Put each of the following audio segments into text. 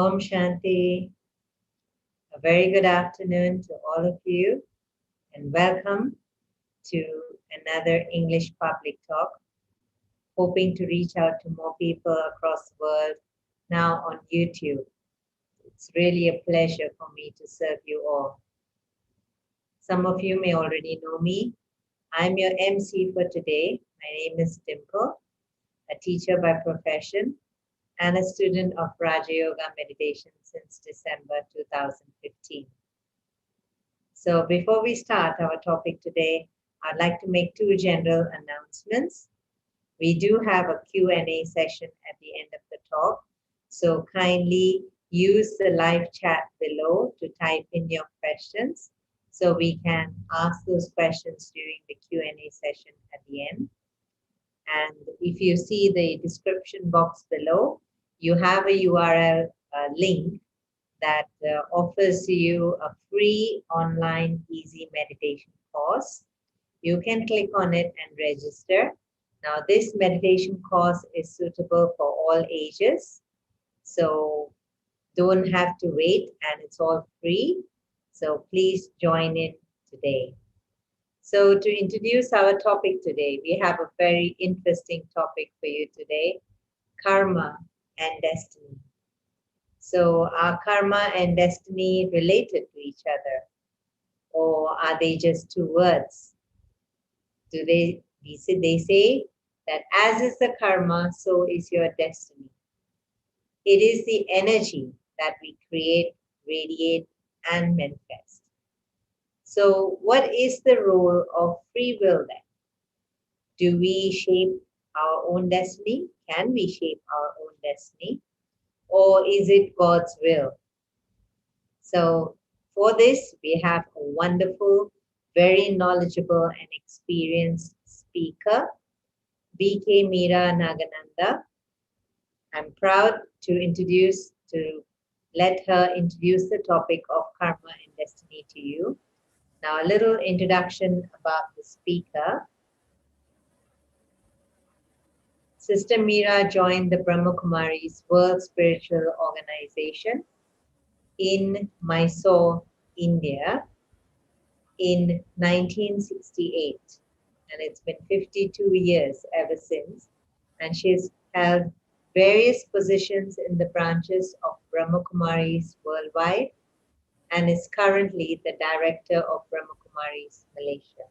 Om Shanti. A very good afternoon to all of you, and welcome to another English public talk. Hoping to reach out to more people across the world now on YouTube. It's really a pleasure for me to serve you all. Some of you may already know me. I'm your MC for today. My name is Dimple, a teacher by profession and a student of Raja Yoga meditation since December 2015. So before we start our topic today, I'd like to make two general announcements. We do have a Q&A session at the end of the talk, so kindly use the live chat below to type in your questions so we can ask those questions during the Q&A session at the end. And if you see the description box below, you have a URL link that offers you a free online easy meditation course. You can click on it and register. Now, this meditation course is suitable for all ages, so don't have to wait, and it's all free. So please join in today. So to introduce our topic today, we have a very interesting topic for you today, karma and destiny. So are karma and destiny related to each other, or are they just two words? They say that as is the karma, so is your destiny. It is the energy that we create, radiate, and manifest. So what is the role of free will then? Do we shape our own destiny? Can we shape our own destiny? Or is it God's will? So for this, we have a wonderful, very knowledgeable and experienced speaker, BK Meera Nagananda. I'm proud to let her introduce the topic of karma and destiny to you. Now, a little introduction about the speaker. Sister Meera joined the Brahma Kumaris World Spiritual Organization in Mysore, India in 1968. And it's been 52 years ever since. And she's held various positions in the branches of Brahma Kumaris worldwide and is currently the director of Brahma Kumaris Malaysia.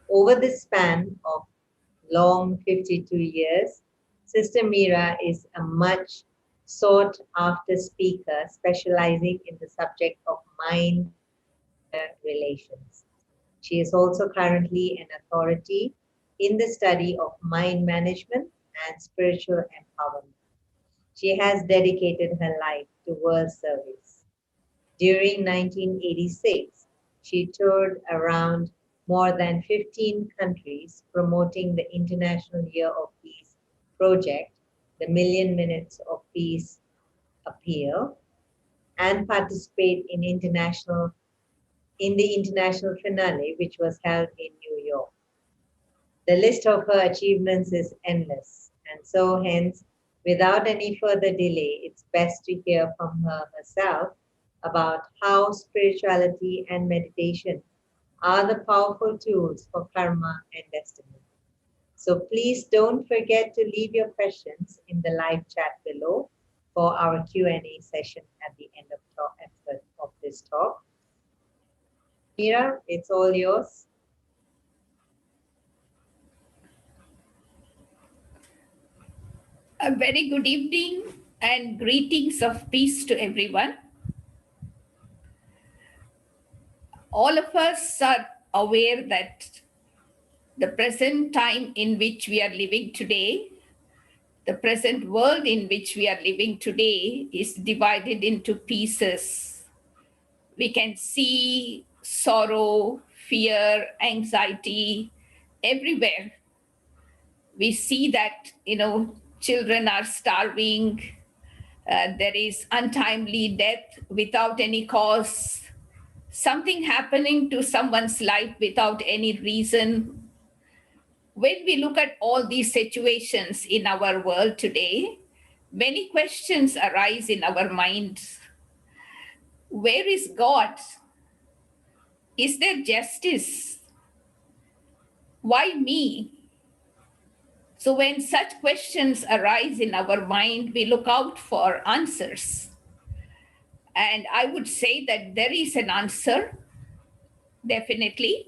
Over the span of long 52 years, Sister Meera is a much sought after speaker specializing in the subject of mind relations. She is also currently an authority in the study of mind management and spiritual empowerment. She has dedicated her life to world service. During 1986, she toured around more than 15 countries promoting the International Year of Peace project, the Million Minutes of Peace Appeal, and participate in the international finale, which was held in New York. The list of her achievements is endless, and so hence, without any further delay, it's best to hear from her herself about how spirituality and meditation are the powerful tools for karma and destiny. So please don't forget to leave your questions in the live chat below for our Q&A session at the end of this talk. Meera, it's all yours. A very good evening and greetings of peace to everyone. All of us are aware that the present time in which we are living today, the present world in which we are living today is divided into pieces. We can see sorrow, fear, anxiety everywhere. We see that, children are starving. There is untimely death without any cause, something happening to someone's life without any reason. When we look at all these situations in our world today, many questions arise in our minds. Where is God? Is there justice? Why me? So when such questions arise in our mind, we look out for answers. And I would say that there is an answer, definitely.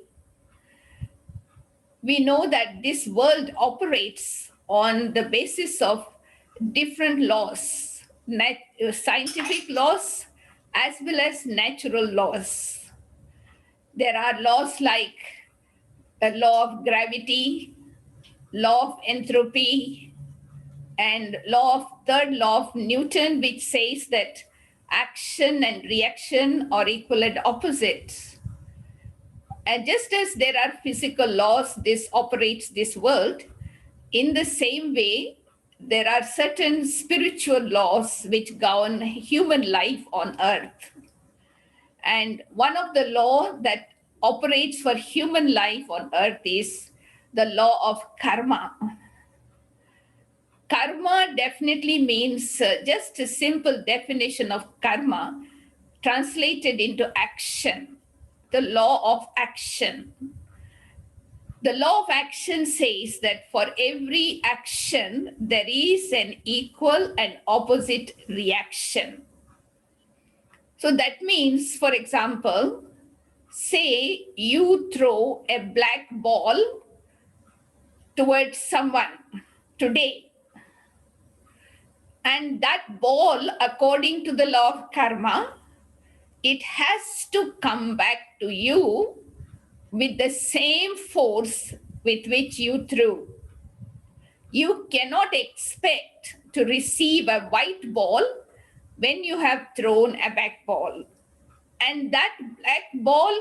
We know that this world operates on the basis of different laws, scientific laws as well as natural laws. There are laws like the law of gravity, law of entropy, and third law of Newton, which says that action and reaction are equal and opposite. And just as there are physical laws, this operates this world, in the same way, there are certain spiritual laws which govern human life on earth. And one of the laws that operates for human life on earth is the law of karma. Karma definitely means just a simple definition of karma translated into action, the law of action. The law of action says that for every action, there is an equal and opposite reaction. So that means, for example, say you throw a black ball towards someone today. And that ball, according to the law of karma, it has to come back to you with the same force with which you threw. You cannot expect to receive a white ball when you have thrown a black ball. And that black ball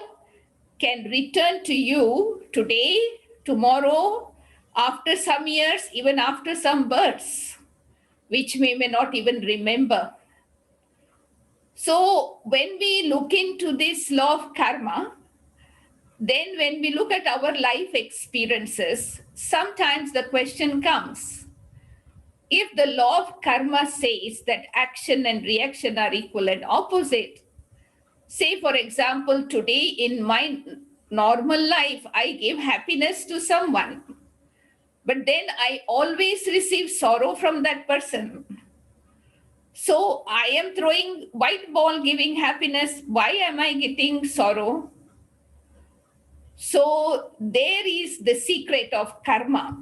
can return to you today, tomorrow, after some years, even after some births, which we may not even remember. So when we look into this law of karma, then when we look at our life experiences, sometimes the question comes, if the law of karma says that action and reaction are equal and opposite, say for example, today in my normal life, I give happiness to someone, but then I always receive sorrow from that person. So I am throwing white ball giving happiness. Why am I getting sorrow? So there is the secret of karma.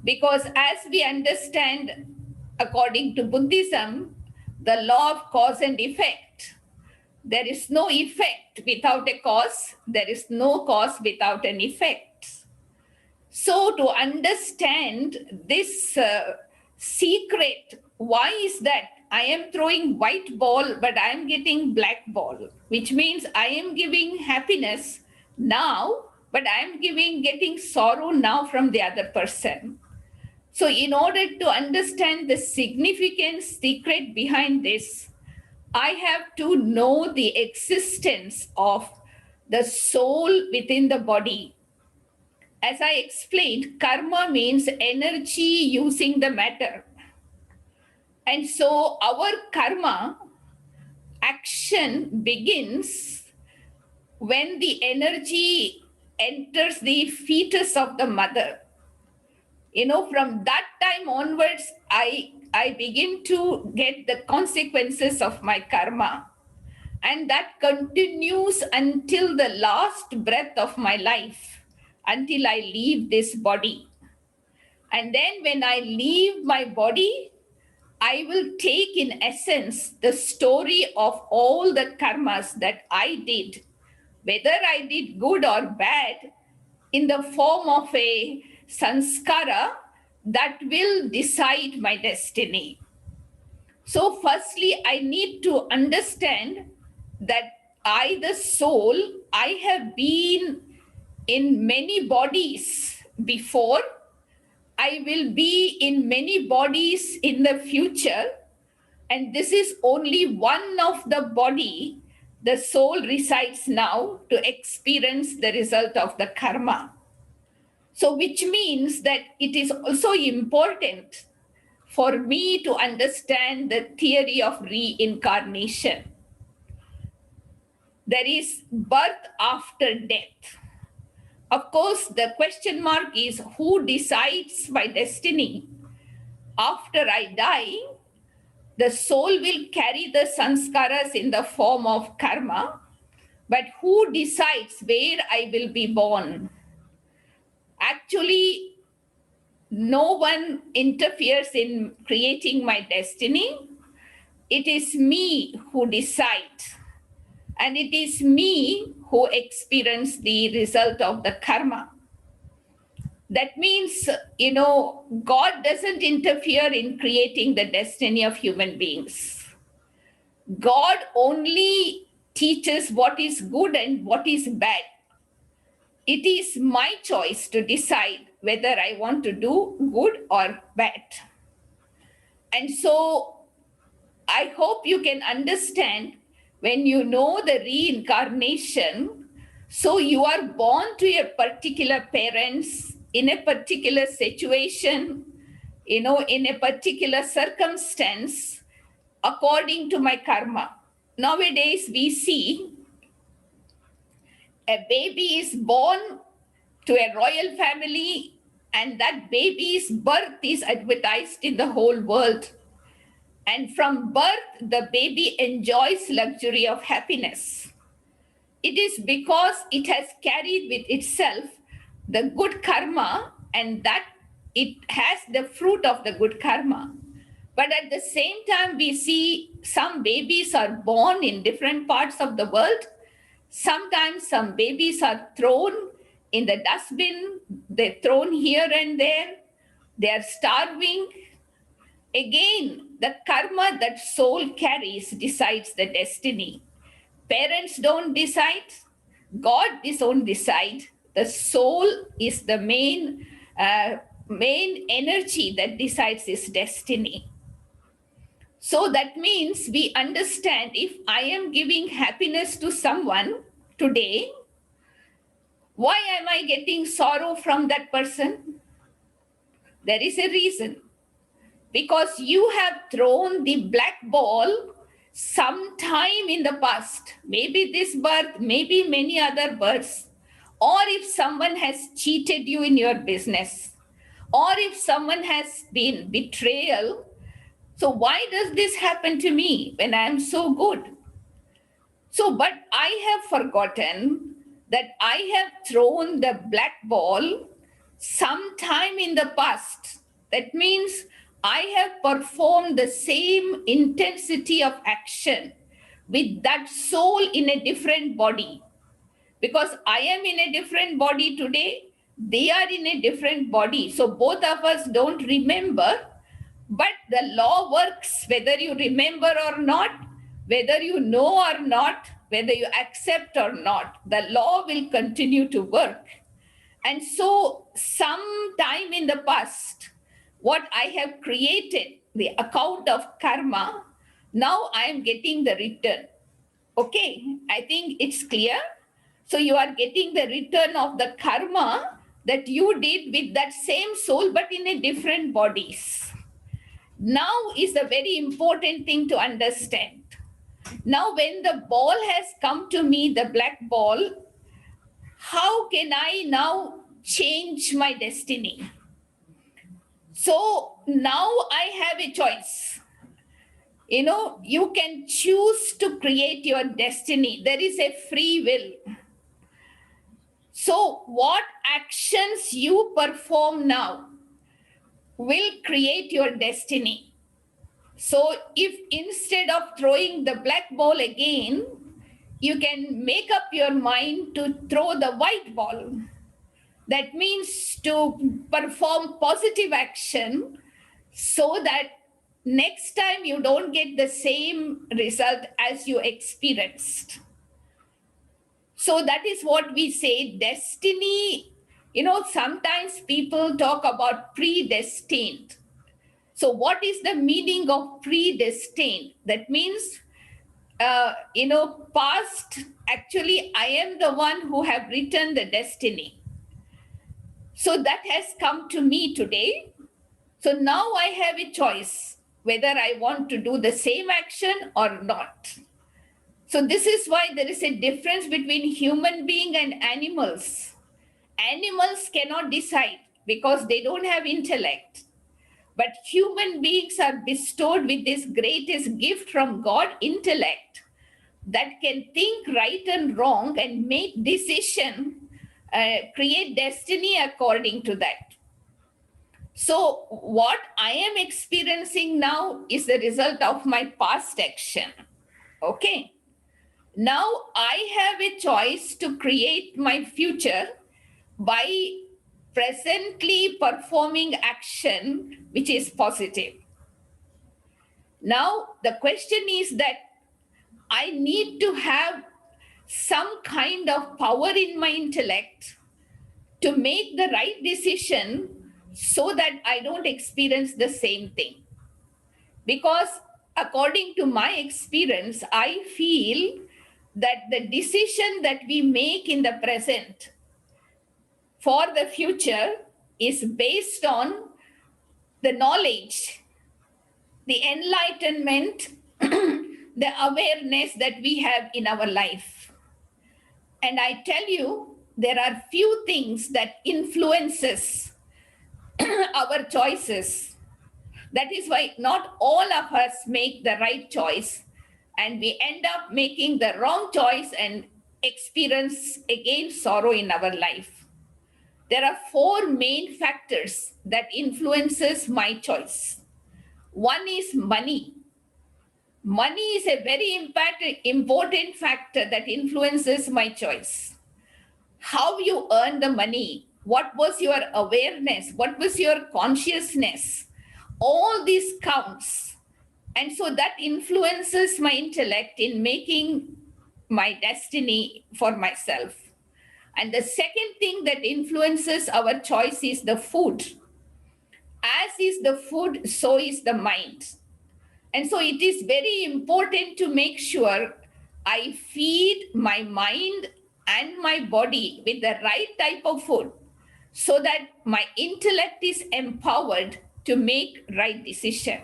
Because as we understand, according to Buddhism, the law of cause and effect, there is no effect without a cause. There is no cause without an effect. So to understand this secret, why is that I am throwing white ball, but I am getting black ball, which means I am giving happiness now, but I am getting sorrow now from the other person. So in order to understand the significant secret behind this, I have to know the existence of the soul within the body. As I explained, karma means energy using the matter. And so our karma action begins when the energy enters the fetus of the mother. From that time onwards, I begin to get the consequences of my karma. And that continues until the last breath of my life, until I leave this body. And then when I leave my body, I will take in essence the story of all the karmas that I did, whether I did good or bad, in the form of a sanskara that will decide my destiny. So firstly, I need to understand that I, the soul, I have been in many bodies before. I will be in many bodies in the future. And this is only one of the body the soul resides now to experience the result of the karma. So which means that it is also important for me to understand the theory of reincarnation. There is birth after death. Of course, the question mark is who decides my destiny? After I die, the soul will carry the sanskaras in the form of karma, but who decides where I will be born? Actually, no one interferes in creating my destiny. It is me who decide, and it is me who experience the result of the karma. That means, God doesn't interfere in creating the destiny of human beings. God only teaches what is good and what is bad. It is my choice to decide whether I want to do good or bad. And so I hope you can understand when you know the reincarnation. So you are born to a particular parents in a particular situation, in a particular circumstance, according to my karma. Nowadays, we see a baby is born to a royal family, and that baby's birth is advertised in the whole world. And from birth, the baby enjoys luxury of happiness. It is because it has carried with itself the good karma, and that it has the fruit of the good karma. But at the same time, we see some babies are born in different parts of the world. Sometimes some babies are thrown in the dustbin, they're thrown here and there, they are starving. Again, the karma that soul carries decides the destiny. Parents don't decide, God don't decide. The soul is the main energy that decides its destiny. So that means we understand if I am giving happiness to someone today, why am I getting sorrow from that person? There is a reason. Because you have thrown the black ball sometime in the past, maybe this birth, maybe many other births, or if someone has cheated you in your business, or if someone has been betrayal. So why does this happen to me when I am so good? So, but I have forgotten that I have thrown the black ball sometime in the past. That means I have performed the same intensity of action with that soul in a different body. Because I am in a different body today, they are in a different body. So both of us don't remember, but the law works whether you remember or not, whether you know or not, whether you accept or not, the law will continue to work. And so some time in the past, what I have created, the account of karma, now I am getting the return. Okay, I think it's clear. So you are getting the return of the karma that you did with that same soul, but in a different bodies. Now is a very important thing to understand. Now, when the ball has come to me, the black ball, how can I now change my destiny? So now I have a choice. You can choose to create your destiny. There is a free will. So what actions you perform now will create your destiny. So if instead of throwing the black ball again, you can make up your mind to throw the white ball. That means to perform positive action so that next time you don't get the same result as you experienced. So that is what we say, destiny. Sometimes people talk about predestined. So what is the meaning of predestined? That means, past, actually, I am the one who have written the destiny. So that has come to me today. So now I have a choice whether I want to do the same action or not. So this is why there is a difference between human being and animals. Animals cannot decide because they don't have intellect. But human beings are bestowed with this greatest gift from God, intellect, that can think right and wrong and make decision, create destiny according to that. So what I am experiencing now is the result of my past action. Okay. Now I have a choice to create my future by presently performing action which is positive. Now the question is that I need to have some kind of power in my intellect to make the right decision so that I don't experience the same thing. Because according to my experience, I feel that the decision that we make in the present for the future is based on the knowledge, the enlightenment, the awareness that we have in our life. And I tell you, there are few things that influences our choices. That is why not all of us make the right choice, and we end up making the wrong choice and experience again sorrow in our life. There are four main factors that influences my choice. One is money. Money is a very important factor that influences my choice. How you earn the money, what was your awareness, what was your consciousness, all these counts. And so that influences my intellect in making my destiny for myself. And the second thing that influences our choice is the food. As is the food, so is the mind. And so it is very important to make sure I feed my mind and my body with the right type of food so that my intellect is empowered to make right decision.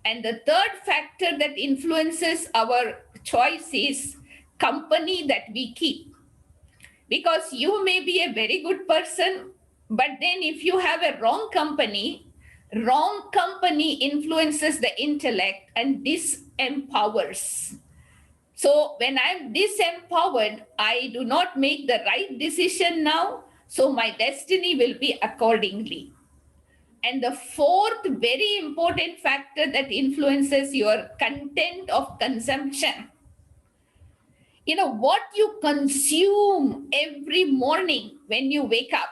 And the third factor that influences our choice is company that we keep. Because you may be a very good person, but then if you have a wrong company influences the intellect and disempowers. So when I'm disempowered, I do not make the right decision now, so my destiny will be accordingly. And the fourth very important factor that influences your content of consumption, what you consume every morning when you wake up,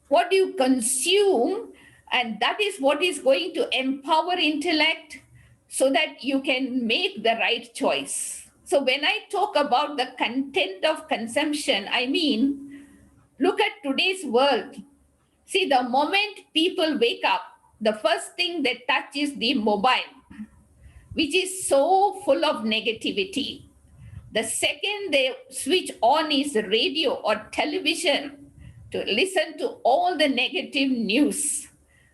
what you consume, and that is what is going to empower intellect so that you can make the right choice. So when I talk about the content of consumption, I mean, look at today's world. See, the moment people wake up, the first thing they touch is the mobile, which is so full of negativity. The second they switch on is radio or television to listen to all the negative news.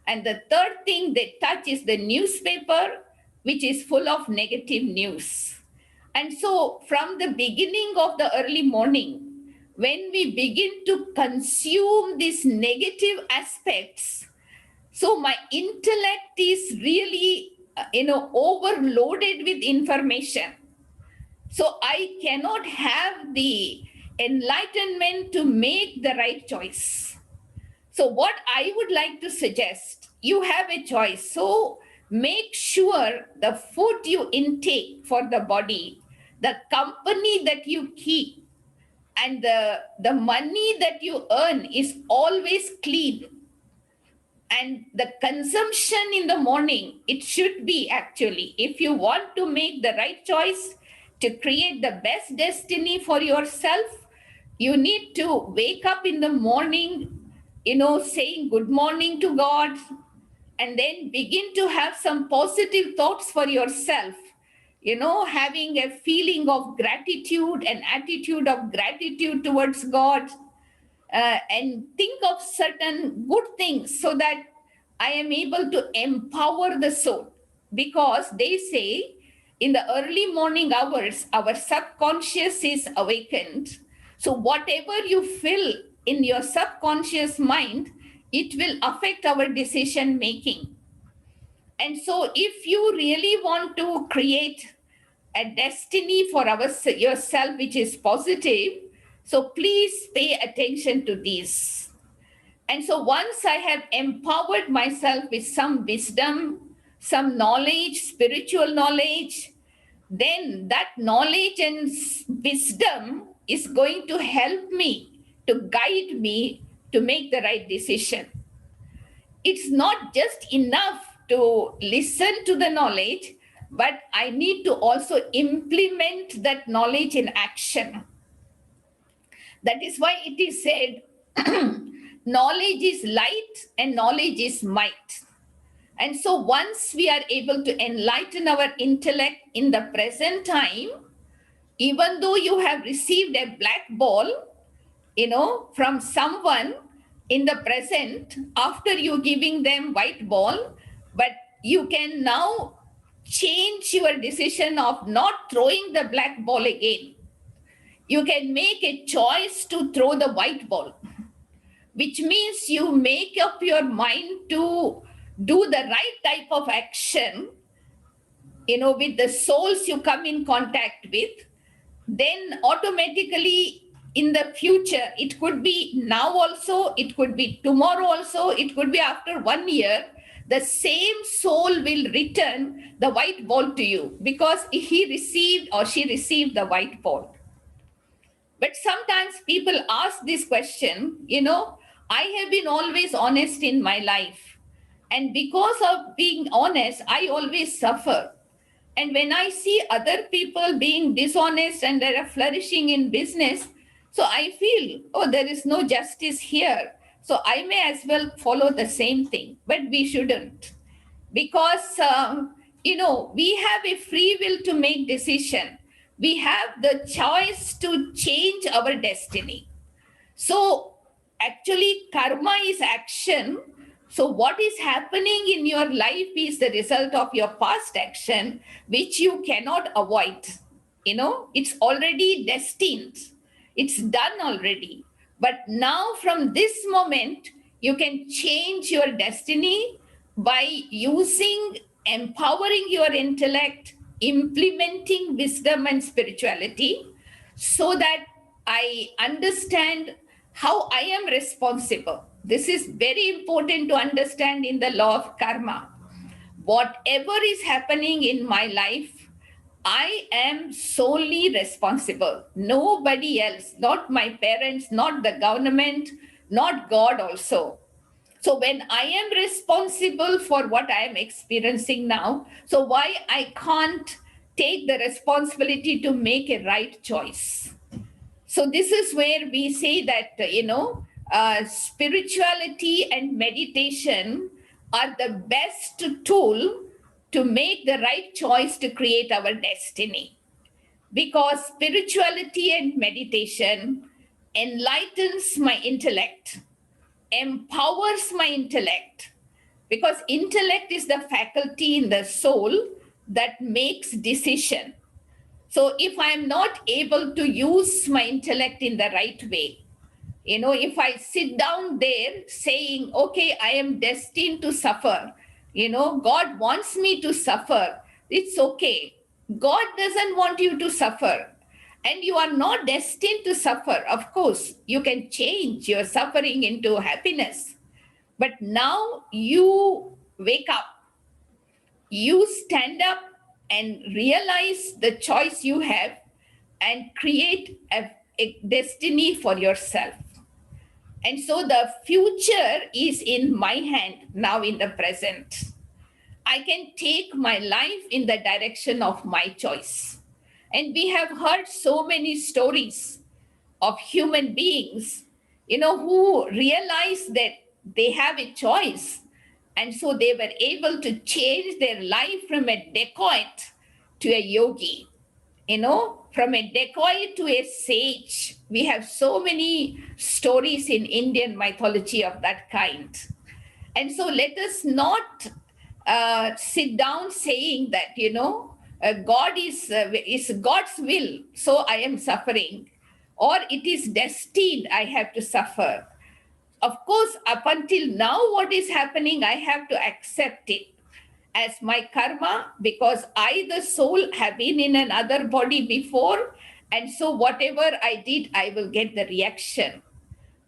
And the third thing they touch is the newspaper, which is full of negative news. And so from the beginning of the early morning, when we begin to consume these negative aspects, so my intellect is really, overloaded with information. So I cannot have the enlightenment to make the right choice. So what I would like to suggest, you have a choice. So make sure the food you intake for the body, the company that you keep, and the money that you earn is always clean. And the consumption in the morning, it should be actually, if you want to make the right choice to create the best destiny for yourself, you need to wake up in the morning, saying good morning to God, and then begin to have some positive thoughts for yourself, having a feeling of gratitude, an attitude of gratitude towards God, and think of certain good things so that I am able to empower the soul, because they say in the early morning hours, our subconscious is awakened. So whatever you feel in your subconscious mind, it will affect our decision making. And so if you really want to create a destiny for yourself which is positive, so please pay attention to these. And so once I have empowered myself with some wisdom, some knowledge, spiritual knowledge, then that knowledge and wisdom is going to help me, to guide me to make the right decision. It's not just enough to listen to the knowledge, but I need to also implement that knowledge in action. That is why it is said, knowledge is light and knowledge is might. And so once we are able to enlighten our intellect in the present time, even though you have received a black ball, from someone in the present, after you giving them white ball, but you can now change your decision of not throwing the black ball again. You can make a choice to throw the white ball, which means you make up your mind to do the right type of action, with the souls you come in contact with. Then automatically in the future, it could be now also, it could be tomorrow also, it could be after 1 year, the same soul will return the white ball to you, because he received or she received the white ball. But sometimes people ask this question, I have been always honest in my life. And because of being honest, I always suffer. And when I see other people being dishonest and they are flourishing in business, so I feel, oh, there is no justice here. So I may as well follow the same thing, but we shouldn't. Because, we have a free will to make decision. We have the choice to change our destiny. So actually, karma is action. So what is happening in your life is the result of your past action, which you cannot avoid. It's already destined. It's done already. But now from this moment, you can change your destiny by empowering your intellect, implementing wisdom and spirituality, so that I understand how I am responsible. This is very important to understand in the law of karma. Whatever is happening in my life, I am solely responsible. Nobody else, not my parents, not the government, not God also. So when I am responsible for what I am experiencing now, so why I can't take the responsibility to make a right choice? So this is where we say that, spirituality and meditation are the best tool to make the right choice to create our destiny. Because spirituality and meditation enlightens my intellect, empowers my intellect, because intellect is the faculty in the soul that makes decision. So if I am not able to use my intellect in the right way, if I sit down there saying, okay, I am destined to suffer, God wants me to suffer, it's okay. God doesn't want you to suffer. And you are not destined to suffer. Of course, you can change your suffering into happiness. But now you wake up, you stand up and realize the choice you have and create a destiny for yourself. And so the future is in my hand now in the present. I can take my life in the direction of my choice. And we have heard so many stories of human beings, who realize that they have a choice. And so they were able to change their life from a dacoit to a yogi, from a dacoit to a sage. We have so many stories in Indian mythology of that kind. And so let us not sit down saying that, God is God's will, so I am suffering, or it is destined I have to suffer. Of course, up until now, what is happening, I have to accept it as my karma, because I, the soul, have been in another body before. And so whatever I did, I will get the reaction.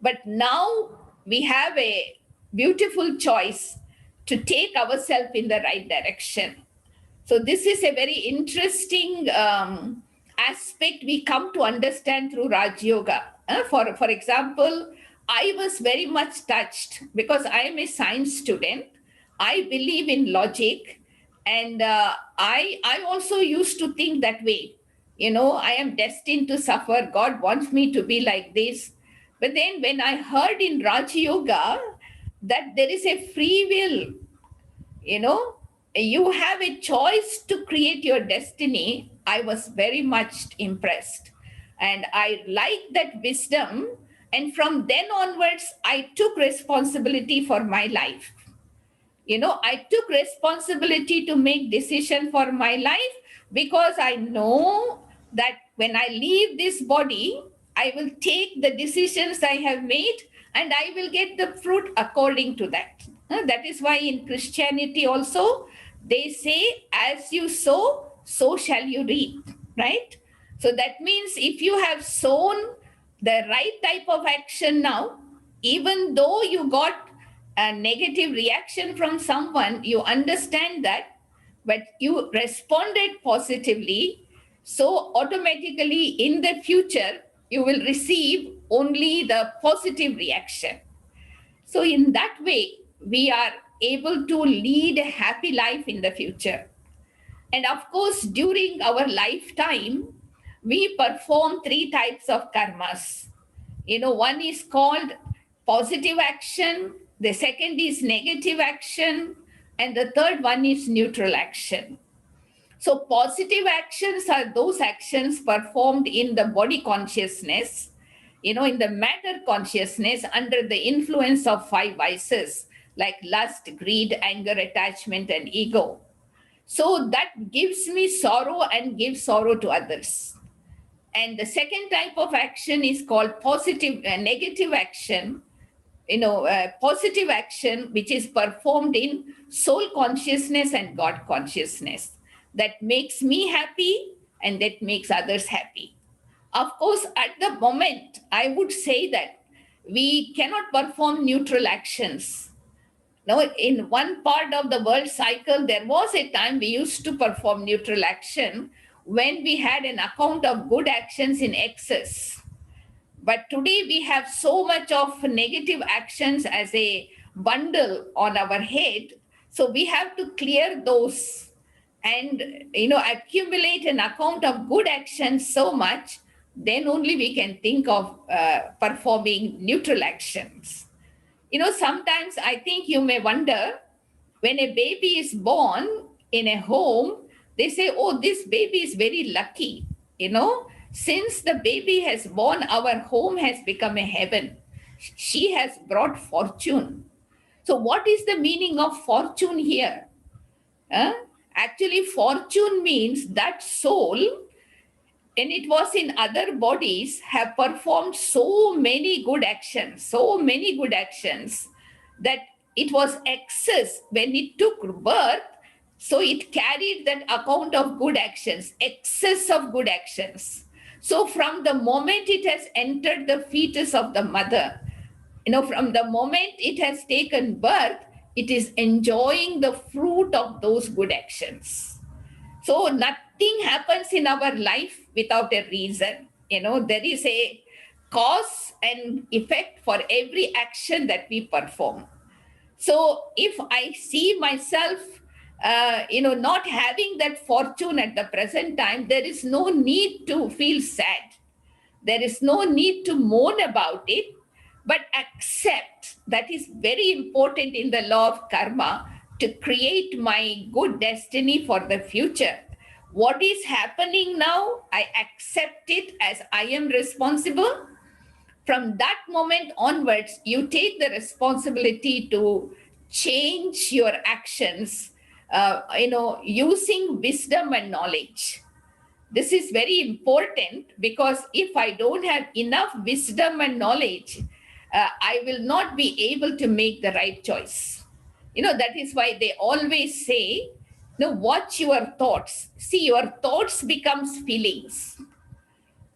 But now we have a beautiful choice to take ourselves in the right direction. So this is a very interesting aspect we come to understand through Raj Yoga. For example, I was very much touched because I am a science student. I believe in logic, and I also used to think that way. I am destined to suffer. God wants me to be like this. But then when I heard in Raj Yoga that there is a free will, you know, you have a choice to create your destiny, I was very much impressed. And I liked that wisdom. And from then onwards, I took responsibility for my life. I took responsibility to make decision for my life, because I know that when I leave this body, I will take the decisions I have made, and I will get the fruit according to that. That is why in Christianity also they say, as you sow, so shall you reap, right? So that means if you have sown the right type of action now, even though you got a negative reaction from someone, you understand that, but you responded positively. So automatically in the future, you will receive only the positive reaction. So in that way, we are able to lead a happy life in the future. And of course, during our lifetime, we perform three types of karmas. One is called positive action, the second is negative action, and the third one is neutral action. So positive actions are those actions performed in the body consciousness, in the matter consciousness, under the influence of five vices like lust, greed, anger, attachment, and ego. So that gives me sorrow and gives sorrow to others. And the second type of action is called negative action. Positive action, which is performed in soul consciousness and God consciousness, that makes me happy and that makes others happy. Of course, at the moment, I would say that we cannot perform neutral actions. Now, in one part of the world cycle, there was a time we used to perform neutral action when we had an account of good actions in excess. But today we have so much of negative actions as a bundle on our head. So we have to clear those and, accumulate an account of good actions so much, then only we can think of performing neutral actions. Sometimes I think you may wonder, when a baby is born in a home, they say, oh, this baby is very lucky. Since the baby has born, our home has become a heaven. She has brought fortune. So what is the meaning of fortune here? Actually, fortune means that soul, and it was in other bodies, have performed so many good actions that it was excess when it took birth. So it carried that account of good actions, excess of good actions. So from the moment it has entered the fetus of the mother, from the moment it has taken birth, it is enjoying the fruit of those good actions. So nothing happens in our life without a reason. There is a cause and effect for every action that we perform. So if I see myself, not having that fortune at the present time, there is no need to feel sad. There is no need to mourn about it, but accept. That is very important in the law of karma, to create my good destiny for the future. What is happening now, I accept it as I am responsible. From that moment onwards, you take the responsibility to change your actions, using wisdom and knowledge. This is very important, because if I don't have enough wisdom and knowledge, I will not be able to make the right choice. That is why they always say, watch your thoughts. See, your thoughts becomes feelings.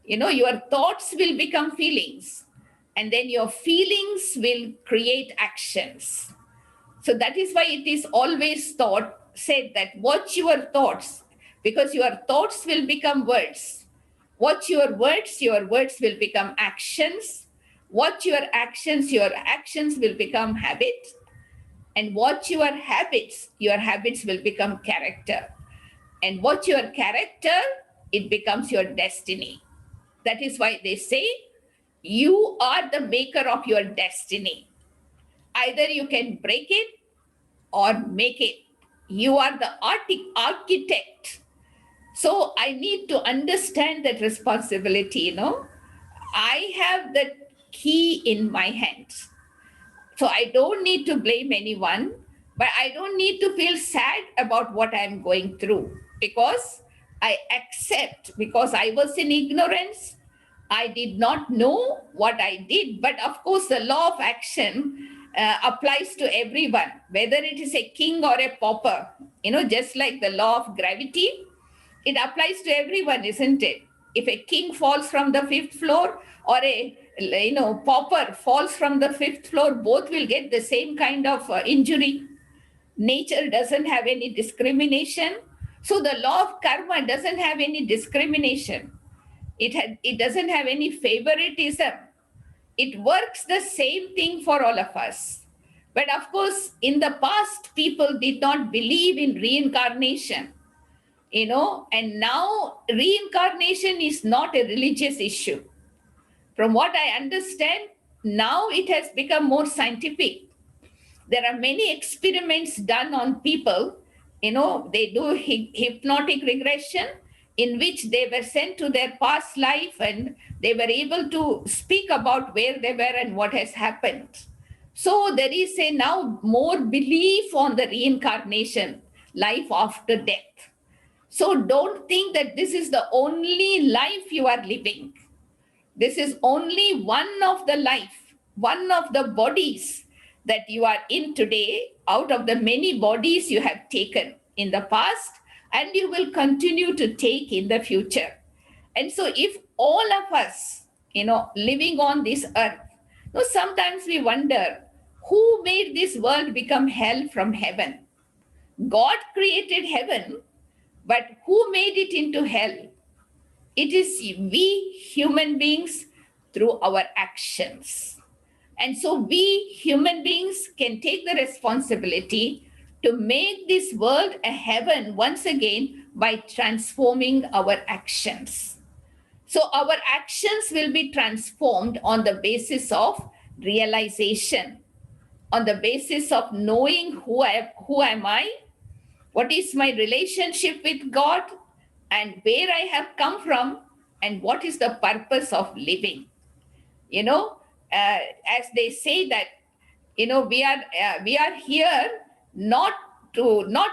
Your thoughts will become feelings, and then your feelings will create actions. So that is why it is always said that watch your thoughts, because your thoughts will become words. Watch your words will become actions. Watch your actions will become habits. And watch your habits will become character. And watch your character, it becomes your destiny. That is why they say, you are the maker of your destiny. Either you can break it or make it. You are the architect. So I need to understand that responsibility. I have the key in my hands. So I don't need to blame anyone, but I don't need to feel sad about what I'm going through, because I accept, because I was in ignorance. I did not know what I did. But of course, the law of action applies to everyone, whether it is a king or a pauper. Just like the law of gravity, it applies to everyone, isn't it? If a king falls from the fifth floor, or a pauper falls from the fifth floor, both will get the same kind of injury. Nature doesn't have any discrimination. So the law of karma doesn't have any discrimination. It doesn't have any favoritism. It works the same thing for all of us. But of course, in the past, people did not believe in reincarnation, and now reincarnation is not a religious issue. From what I understand, now it has become more scientific. There are many experiments done on people. They do hypnotic regression, in which they were sent to their past life, and they were able to speak about where they were and what has happened. So there is a now more belief on the reincarnation, life after death. So don't think that this is the only life you are living. This is only one of the life, one of the bodies that you are in today, out of the many bodies you have taken in the past, and you will continue to take in the future. And so if all of us, living on this earth, sometimes we wonder, who made this world become hell from heaven? God created heaven, but who made it into hell? It is we human beings through our actions. And so we human beings can take the responsibility to make this world a heaven once again by transforming our actions. So our actions will be transformed on the basis of realization, on the basis of knowing who am I, what is my relationship with God, and where I have come from, and what is the purpose of living. As they say that, we are here not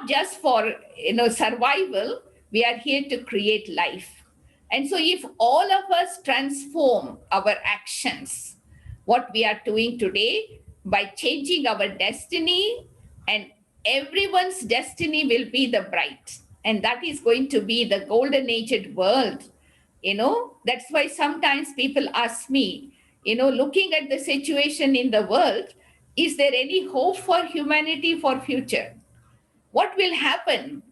just for survival. We are here to create life. And so if all of us transform our actions, what we are doing today, by changing our destiny, and everyone's destiny will be the bright, and that is going to be the golden aged world. That's why sometimes people ask me, looking at the situation in the world, is there any hope for humanity for future? What will happen?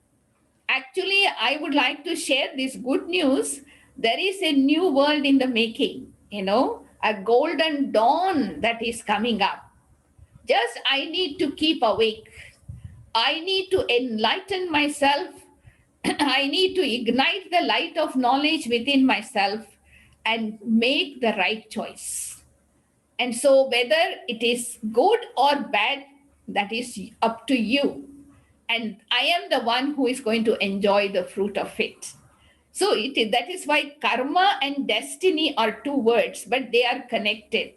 Actually, I would like to share this good news. There is a new world in the making, a golden dawn that is coming up. Just I need to keep awake. I need to enlighten myself. I need to ignite the light of knowledge within myself and make the right choice. And so whether it is good or bad, that is up to you. And I am the one who is going to enjoy the fruit of it. So that is why karma and destiny are two words, but they are connected.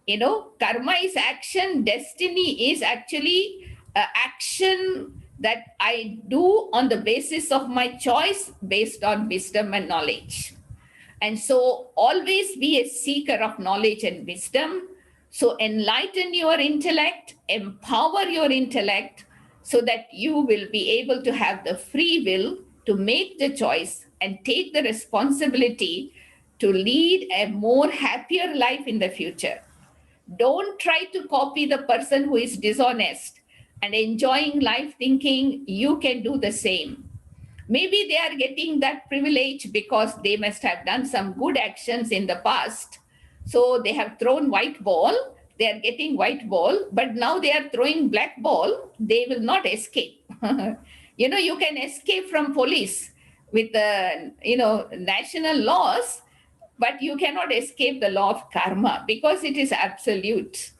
Karma is action, destiny is actually action that I do on the basis of my choice based on wisdom and knowledge. And so always be a seeker of knowledge and wisdom. So enlighten your intellect, empower your intellect, so that you will be able to have the free will to make the choice and take the responsibility to lead a more happier life in the future. Don't try to copy the person who is dishonest and enjoying life thinking you can do the same. Maybe they are getting that privilege because they must have done some good actions in the past. So they have thrown white ball, they are getting white ball, but now they are throwing black ball, they will not escape. You can escape from police with the national laws, but you cannot escape the law of karma because it is absolute.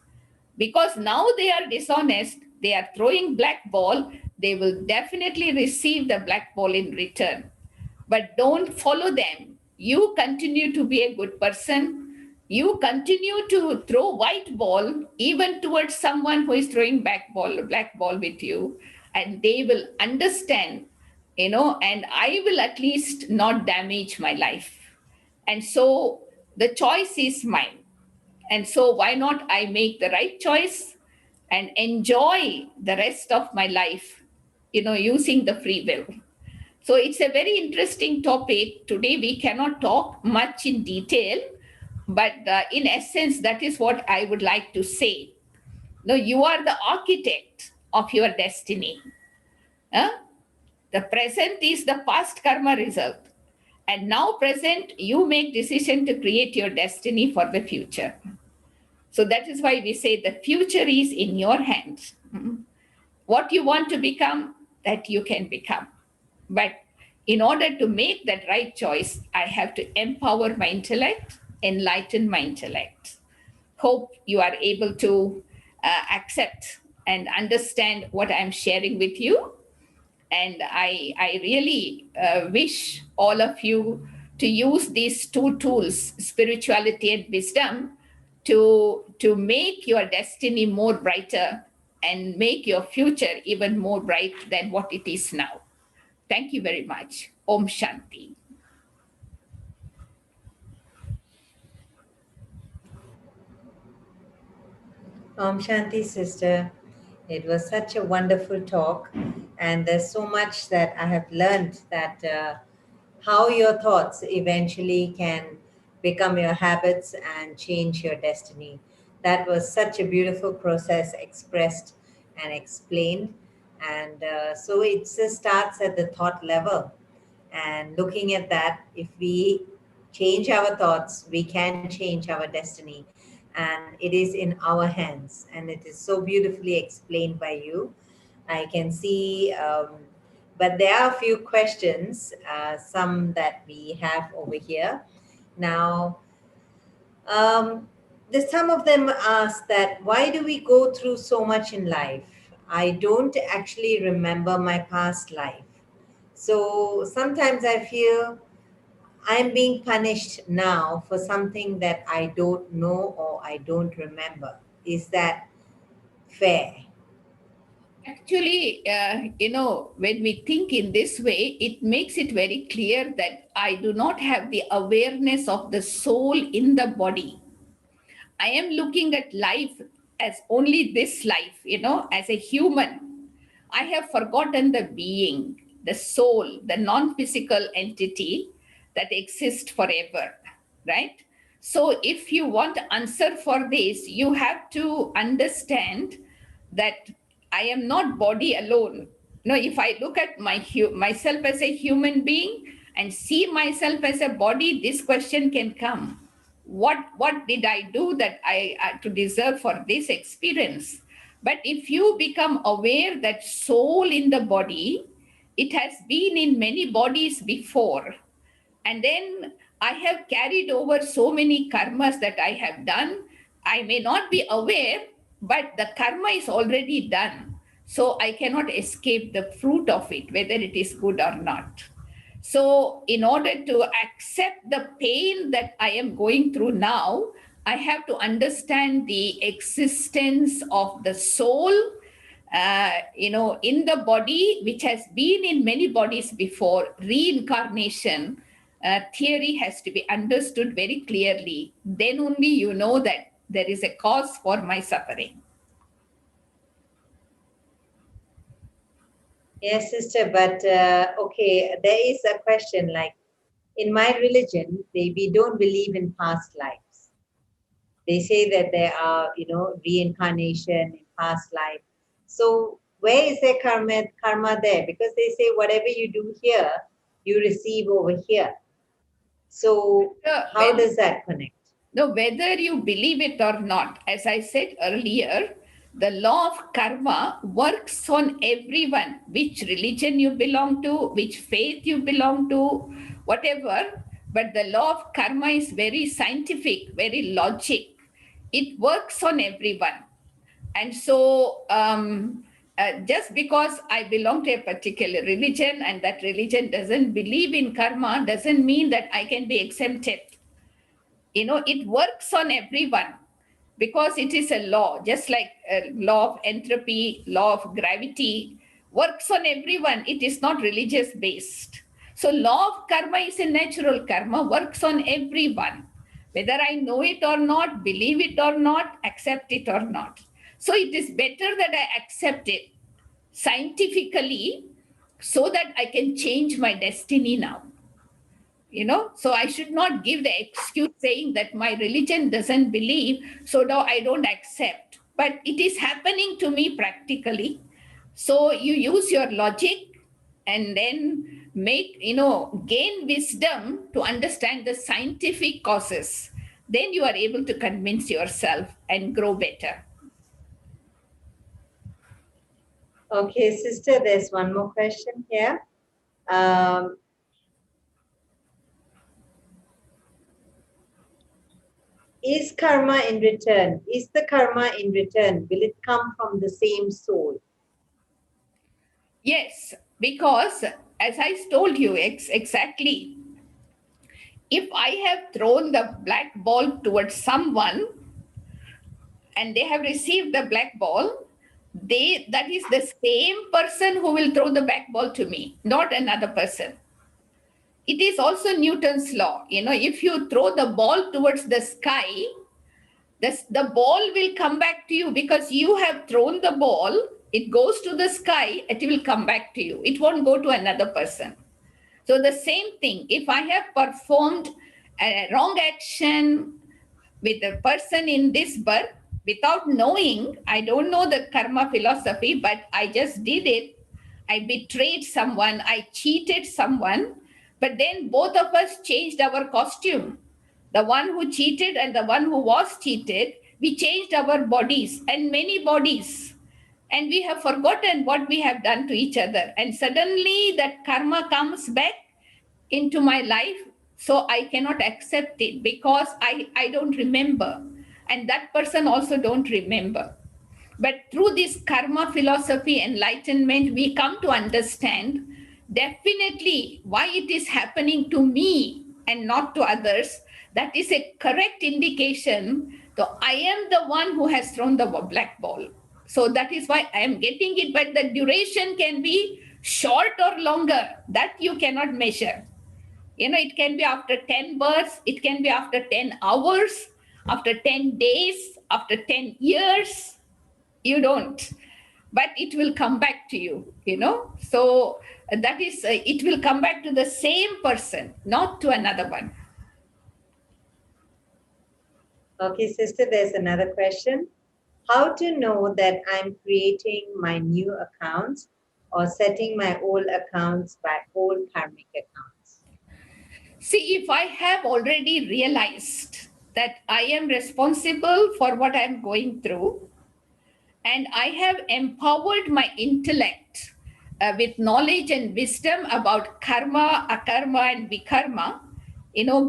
Because now they are dishonest, they are throwing black ball, they will definitely receive the black ball in return. But don't follow them. You continue to be a good person. You continue to throw white ball even towards someone who is throwing black ball with you, and they will understand, and I will at least not damage my life. And so the choice is mine. And so, why not I make the right choice and enjoy the rest of my life, using the free will? So, it's a very interesting topic. Today, we cannot talk much in detail, but in essence, that is what I would like to say. No, you are the architect of your destiny. Huh? The present is the past karma result. And now present, you make decision to create your destiny for the future. So that is why we say the future is in your hands. What you want to become, that you can become. But in order to make that right choice, I have to empower my intellect, enlighten my intellect. Hope you are able to accept and understand what I'm sharing with you. And I really wish all of you to use these two tools, spirituality and wisdom, to make your destiny more brighter and make your future even more bright than what it is now. Thank you very much. Om Shanti. Om Shanti, sister. It was such a wonderful talk, and there's so much that I have learned that how your thoughts eventually can become your habits and change your destiny. That was such a beautiful process expressed and explained. And so it just starts at the thought level. And looking at that, if we change our thoughts, we can change our destiny. And it is in our hands. And it is so beautifully explained by you. I can see, but there are a few questions, some that we have over here. Now, some of them ask that why do we go through so much in life? I don't actually remember my past life. So sometimes I feel I'm being punished now for something that I don't know or I don't remember. Is that fair? Actually, when we think in this way, it makes it very clear that I do not have the awareness of the soul in the body. I am looking at life as only this life, as a human. I have forgotten the being, the soul, the non physical entity that exists forever, right? So, if you want to answer for this, you have to understand that I am not body alone. No, if I look at myself as a human being and see myself as a body, this question can come. What did I do that I to deserve for this experience? But if you become aware that soul in the body, it has been in many bodies before, and then I have carried over so many karmas that I have done. I may not be aware, but the karma is already done. So I cannot escape the fruit of it, whether it is good or not. So, in order to accept the pain that I am going through now, I have to understand the existence of the soul, in the body, which has been in many bodies before. Reincarnation theory has to be understood very clearly. Then only you know that there is a cause for my suffering. Yes, sister, but okay, there is a question like in my religion, we don't believe in past lives. They say that there are, reincarnation in past life. So where is their karma there? Because they say whatever you do here, you receive over here. So how does that connect? No, whether you believe it or not, as I said earlier, the law of karma works on everyone, which religion you belong to, which faith you belong to, whatever. But the law of karma is very scientific, very logic. It works on everyone. And so, just because I belong to a particular religion and that religion doesn't believe in karma doesn't mean that I can be exempted. It works on everyone because it is a law, just like a law of entropy, law of gravity, works on everyone. It is not religious based. So law of karma is a natural karma, works on everyone, whether I know it or not, believe it or not, accept it or not. So it is better that I accept it scientifically so that I can change my destiny now. So I should not give the excuse saying that my religion doesn't believe, so now I don't accept. But it is happening to me practically. So you use your logic and then gain wisdom to understand the scientific causes. Then you are able to convince yourself and grow better. Okay, sister, there's one more question here. Is karma in return? Is the karma in return? Will it come from the same soul? Yes, because as I told you exactly, if I have thrown the black ball towards someone and they have received the black ball, that is the same person who will throw the black ball to me, not another person. It is also Newton's law. If you throw the ball towards the sky, the ball will come back to you because you have thrown the ball. It goes to the sky, it will come back to you. It won't go to another person. So the same thing, if I have performed a wrong action with a person in this birth without knowing, I don't know the karma philosophy, but I just did it. I betrayed someone, I cheated someone, but then both of us changed our costume. The one who cheated and the one who was cheated, we changed our bodies and many bodies. And we have forgotten what we have done to each other. And suddenly that karma comes back into my life. So I cannot accept it because I don't remember. And that person also don't remember. But through this karma philosophy, enlightenment, we come to understand definitely why it is happening to me and not to others. That is a correct indication. So I am the one who has thrown the black ball. So that is why I am getting it. But the duration can be short or longer. That you cannot measure. It can be after 10 births, it can be after 10 hours, after 10 days, after 10 years. You don't. But it will come back to you, So that is, it will come back to the same person, not to another one. Okay, sister, there's another question. How to know that I'm creating my new accounts or setting my old accounts by old karmic accounts? See, if I have already realized that I am responsible for what I'm going through, and I have empowered my intellect with knowledge and wisdom about karma, akarma, and vikarma,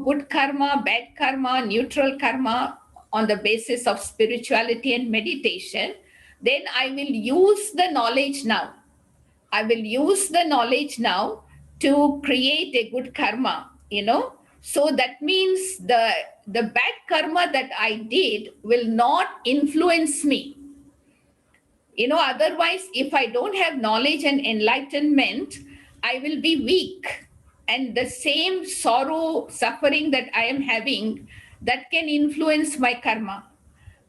good karma, bad karma, neutral karma, on the basis of spirituality and meditation, then I will use the knowledge now. I will use the knowledge now to create a good karma, So that means the bad karma that I did will not influence me. Otherwise, if I don't have knowledge and enlightenment, I will be weak. And the same sorrow, suffering that I am having, that can influence my karma.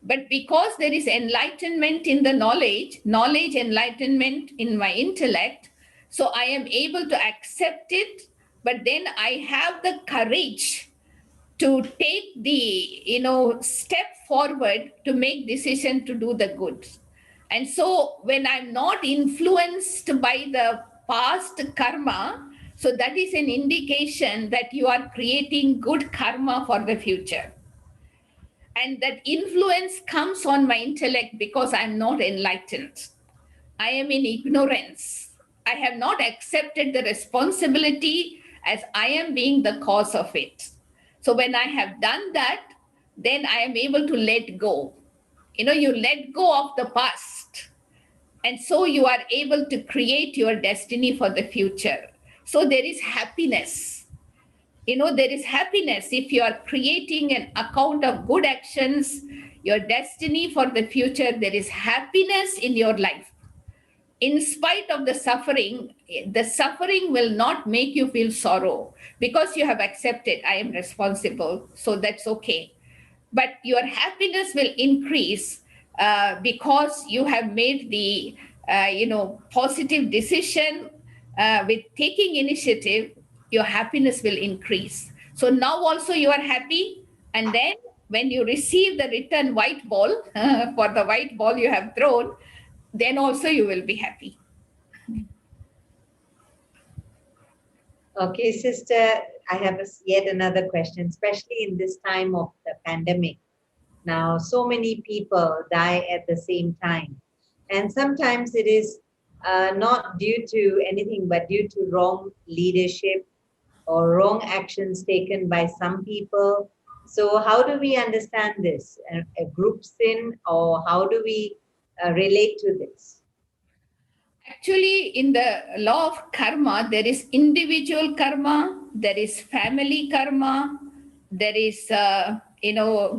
But because there is enlightenment in the knowledge, enlightenment in my intellect, so I am able to accept it, but then I have the courage to take the step forward to make decision to do the good. And so when I'm not influenced by the past karma, so that is an indication that you are creating good karma for the future. And that influence comes on my intellect because I'm not enlightened. I am in ignorance. I have not accepted the responsibility as I am being the cause of it. So when I have done that, then I am able to let go. You let go of the past. And so you are able to create your destiny for the future. So there is happiness. There is happiness if you are creating an account of good actions, your destiny for the future, there is happiness in your life. In spite of the suffering will not make you feel sorrow because you have accepted, I am responsible, so that's okay. But your happiness will increase because you have made the positive decision with taking initiative. Your happiness will increase. So now also you are happy, and then when you receive the return white ball for the white ball you have thrown, then also you will be happy. Okay, sister, I have yet another question, especially in this time of the pandemic. Now, so many people die at the same time. And sometimes it is not due to anything, but due to wrong leadership or wrong actions taken by some people. So, how do we understand this? A group sin, or how do we relate to this? Actually, in the law of karma, there is individual karma, there is family karma, there is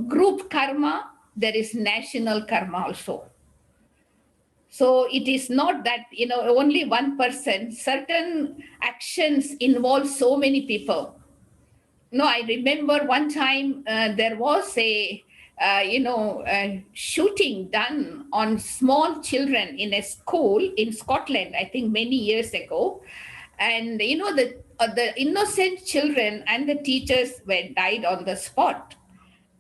group karma, there is national karma also. So it is not that only one person. Certain actions involve so many people. No, I remember one time there was a shooting done on small children in a school in Scotland, I think many years ago. And, the innocent children and the teachers were died on the spot.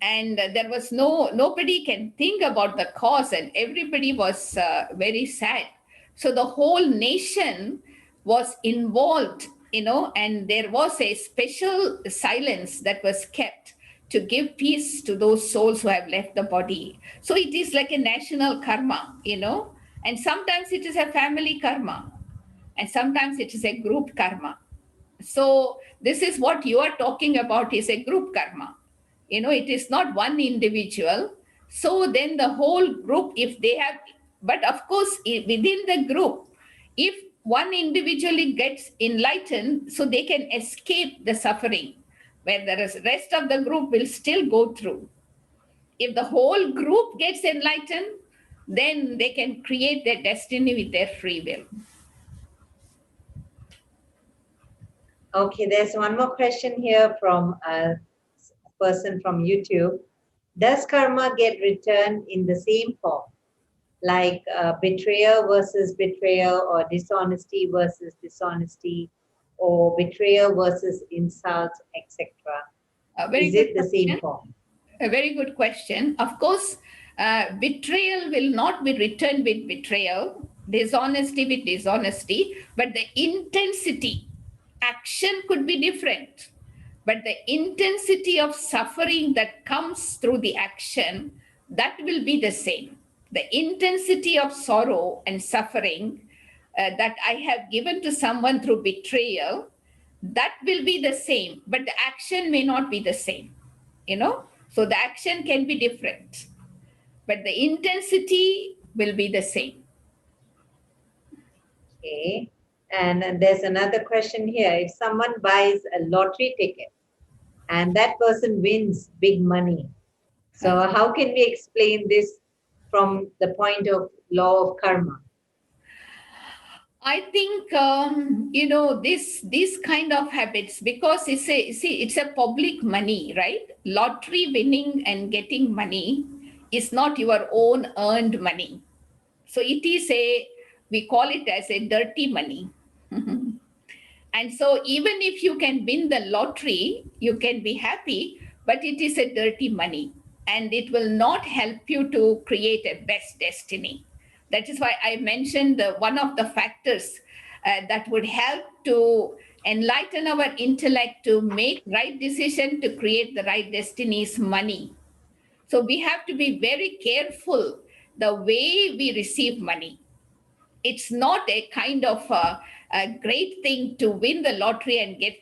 And there was nobody can think about the cause, and everybody was very sad. So the whole nation was involved, and there was a special silence that was kept to give peace to those souls who have left the body. So it is like a national karma, and sometimes it is a family karma, and sometimes it is a group karma. So this is what you are talking about, is a group karma. It is not one individual. So then the whole group, if they have, but of course within the group, if one individually gets enlightened, so they can escape the suffering, where the rest of the group will still go through. If the whole group gets enlightened, then they can create their destiny with their free will. Okay, there's one more question here from a person from YouTube. Does karma get returned in the same form, like betrayal versus betrayal, or dishonesty versus dishonesty, or betrayal versus insult, etc.? Is it the same form? A very good question. Of course, betrayal will not be returned with betrayal, dishonesty with dishonesty, but the intensity, action could be different. But the intensity of suffering that comes through the action, that will be the same. The intensity of sorrow and suffering that I have given to someone through betrayal, that will be the same, but the action may not be the same. So the action can be different, but the intensity will be the same. Okay. And there's another question here. If someone buys a lottery ticket and that person wins big money. So how can we explain this from the point of law of karma? I think this kind of habits, because it's a public money, right? Lottery winning and getting money is not your own earned money. So it is we call it as a dirty money. And so even if you can win the lottery, you can be happy, but it is a dirty money and it will not help you to create a best destiny. That is why I mentioned one of the factors that would help to enlighten our intellect to make right decision to create the right destiny is money. So we have to be very careful the way we receive money. It's not a kind of a great thing to win the lottery and get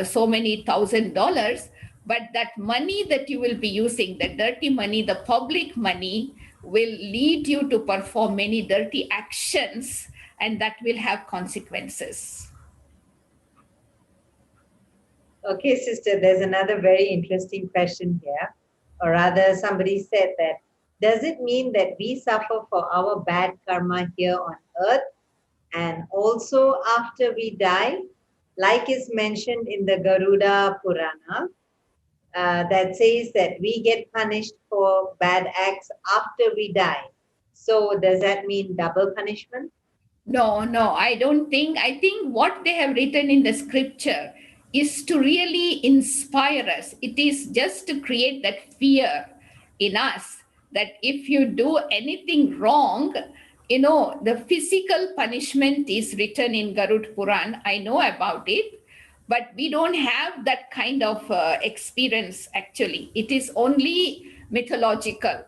so many $1,000, but that money that you will be using, the dirty money, the public money, will lead you to perform many dirty actions, and that will have consequences. Okay, sister, there's another very interesting question here. Or rather, somebody said that, does it mean that we suffer for our bad karma here on earth and also after we die? Like is mentioned in the Garuda Purana, that says that we get punished for bad acts after we die. So does that mean double punishment? No, I don't think. I think what they have written in the scripture is to really inspire us. It is just to create that fear in us that if you do anything wrong, the physical punishment is written in Garud Puran. I know about it, but we don't have that kind of experience actually. It is only mythological.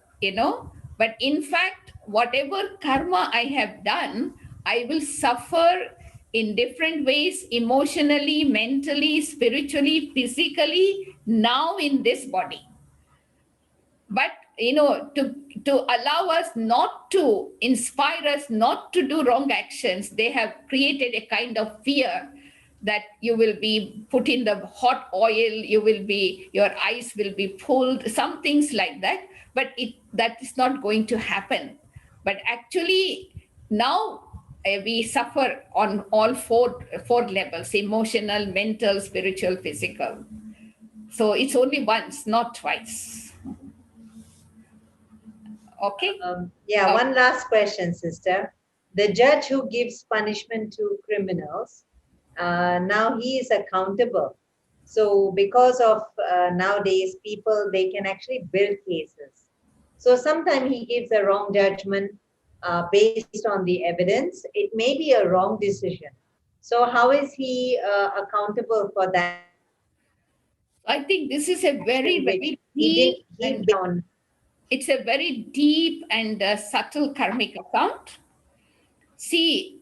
But in fact, whatever karma I have done, I will suffer in different ways, emotionally, mentally, spiritually, physically, now in this body. But to allow us not to inspire us not to do wrong actions, they have created a kind of fear that you will be put in the hot oil, your eyes will be pulled, some things like that. But that is not going to happen. But actually now we suffer on all four levels: emotional, mental, spiritual, physical. So it's only once, not twice. Okay. Yeah, one last question, sister. The judge who gives punishment to criminals, now he is accountable. So because of nowadays people, they can actually build cases. So sometimes he gives a wrong judgment based on the evidence. It may be a wrong decision. So how is he accountable for that I think this is a very, which very he didn't, deep and on? it's a very deep and subtle karmic account. See,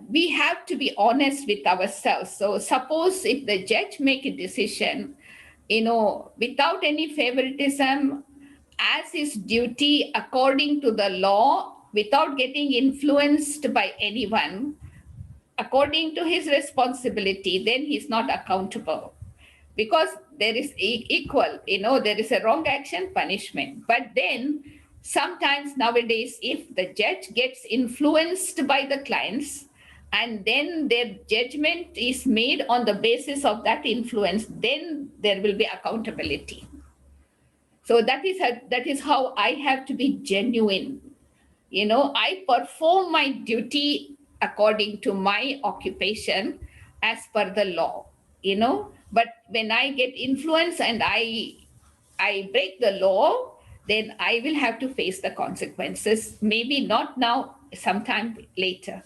we have to be honest with ourselves. So suppose if the judge make a decision, without any favoritism, as his duty according to the law, without getting influenced by anyone, according to his responsibility, then he's not accountable, because there is equal, there is a wrong action, punishment. But then sometimes nowadays, if the judge gets influenced by the clients and then their judgment is made on the basis of that influence, then there will be accountability. So that is how I have to be genuine. I perform my duty according to my occupation as per the law. But when I get influence and I break the law, then I will have to face the consequences. Maybe not now, sometime later.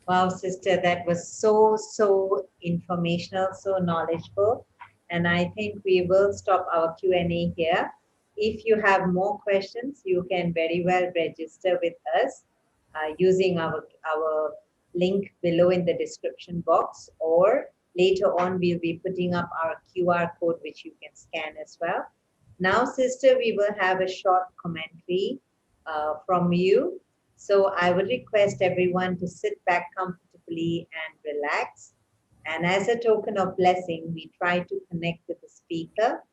Wow, sister, that was so informational, so knowledgeable. And I think we will stop our Q&A here. If you have more questions, you can very well register with us using our link below in the description box, or later on, we'll be putting up our QR code, which you can scan as well. Now, sister, we will have a short commentary from you. So I would request everyone to sit back comfortably and relax. And as a token of blessing, we try to connect with the speaker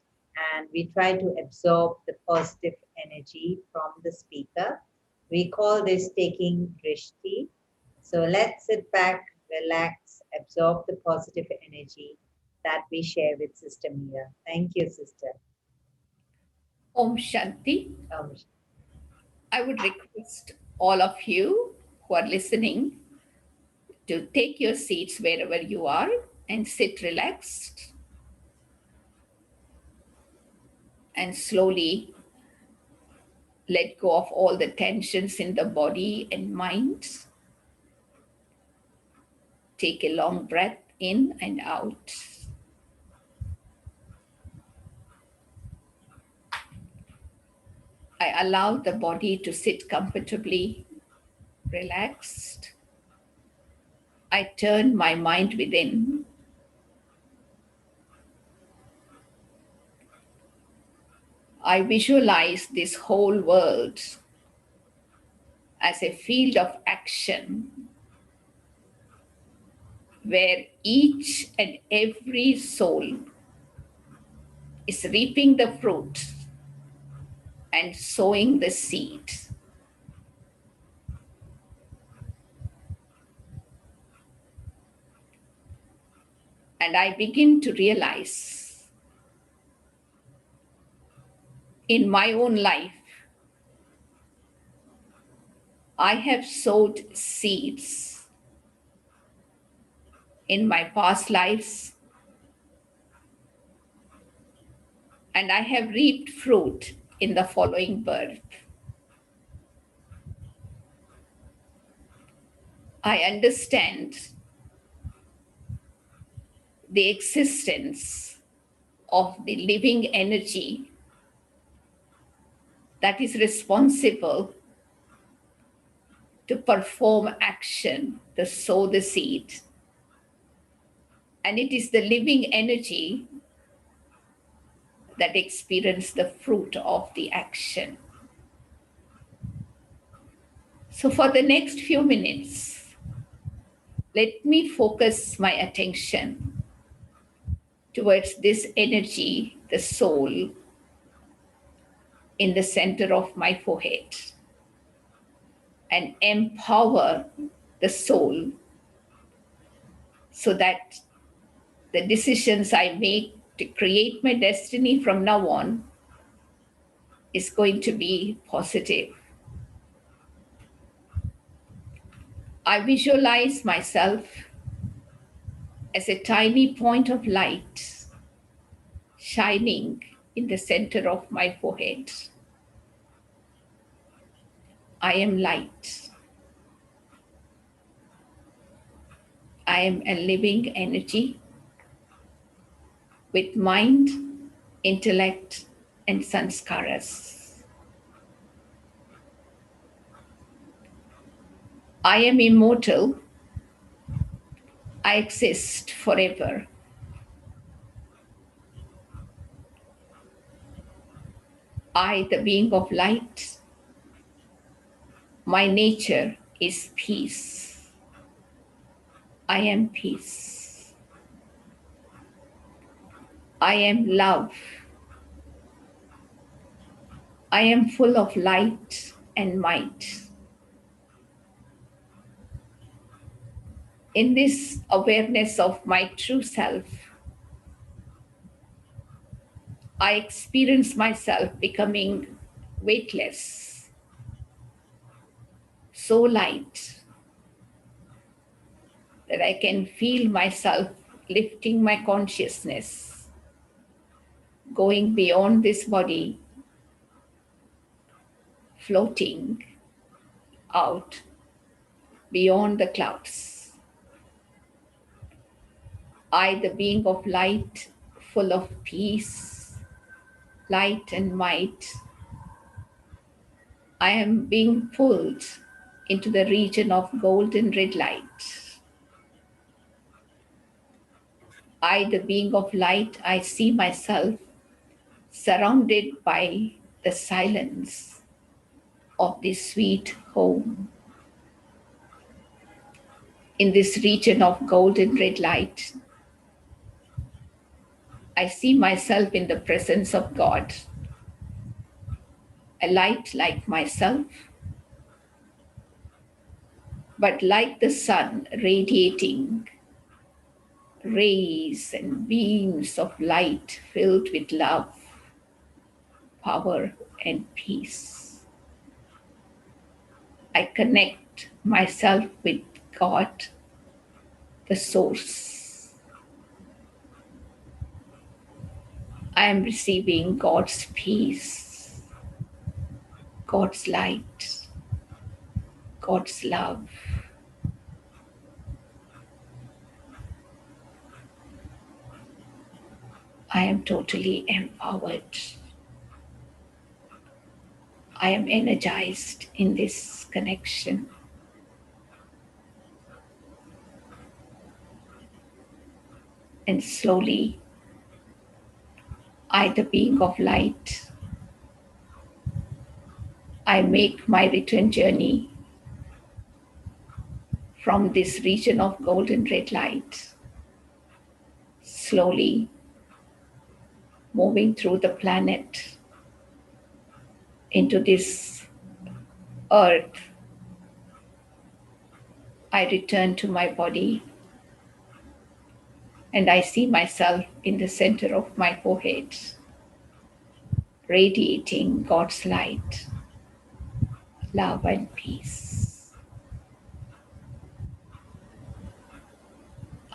and we try to absorb the positive energy from the speaker. We call this taking drishti. So let's sit back, relax, absorb the positive energy that we share with Sister Meera. Thank you, Sister. Om Shanti. Um, I would request all of you who are listening to take your seats wherever you are and sit relaxed and slowly let go of all the tensions in the body and mind. Take a long breath in and out. I allow the body to sit comfortably, relaxed. I turn my mind within. I visualize this whole world as a field of action where each and every soul is reaping the fruit and sowing the seed. And I begin to realize in my own life, I have sowed seeds in my past lives, and I have reaped fruit in the following birth. I understand the existence of the living energy that is responsible to perform action, to sow the seed. And it is the living energy that experiences the fruit of the action. So for the next few minutes, let me focus my attention towards this energy, the soul, in the center of my forehead, and empower the soul so that the decisions I make to create my destiny from now on is going to be positive. I visualize myself as a tiny point of light shining in the center of my forehead. I am light. I am a living energy with mind, intellect, and sanskaras. I am immortal. I exist forever. I, the being of light, my nature is peace. I am peace. I am love. I am full of light and might. In this awareness of my true self, I experience myself becoming weightless, so light that I can feel myself lifting my consciousness, going beyond this body, floating out beyond the clouds. I, the being of light, full of peace, light and might, I am being pulled into the region of golden red light. I, the being of light, I see myself surrounded by the silence of this sweet home. In this region of golden red light, I see myself in the presence of God, a light like myself, but like the sun, radiating rays and beams of light filled with love, power, and peace. I connect myself with God, the source. I am receiving God's peace, God's light, God's love. I am totally empowered. I am energized in this connection. And slowly, I, the being of light, I make my return journey from this region of golden red light, slowly moving through the planet into this earth. I return to my body and I see myself in the center of my forehead, radiating God's light, love, and peace.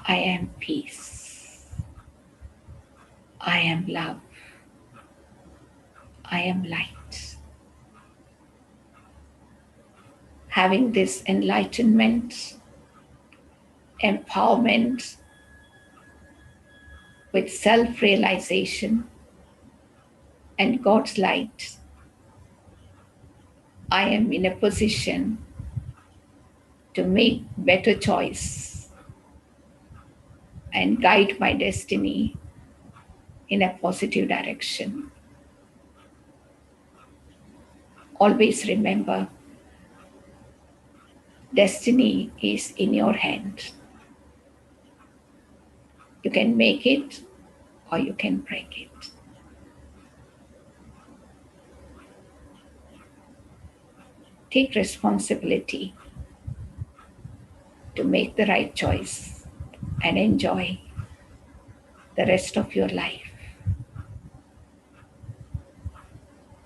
I am peace. I am love. I am light. Having this enlightenment, empowerment with self realization and God's light, I am in a position to make better choice and guide my destiny in a positive direction. Always remember, destiny is in your hand. You can make it or you can break it. Take responsibility to make the right choice and enjoy the rest of your life.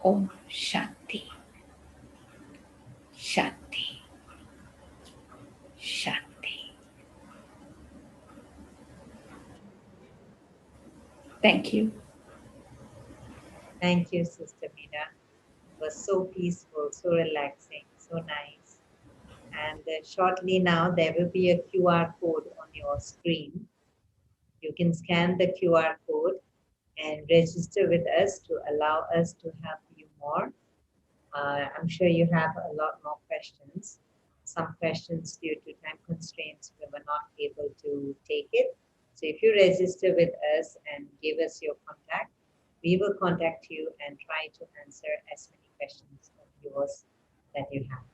Om Shanti. Shanti. Shanti. Thank you. Thank you, Sister Meera. It was so peaceful, so relaxing, so nice. And shortly now, there will be a QR code on your screen. You can scan the QR code and register with us to allow us to help you more. I'm sure you have a lot more questions. Some questions due to time constraints, we were not able to take it. So if you register with us and give us your contact, we will contact you and try to answer as many questions of yours that you have.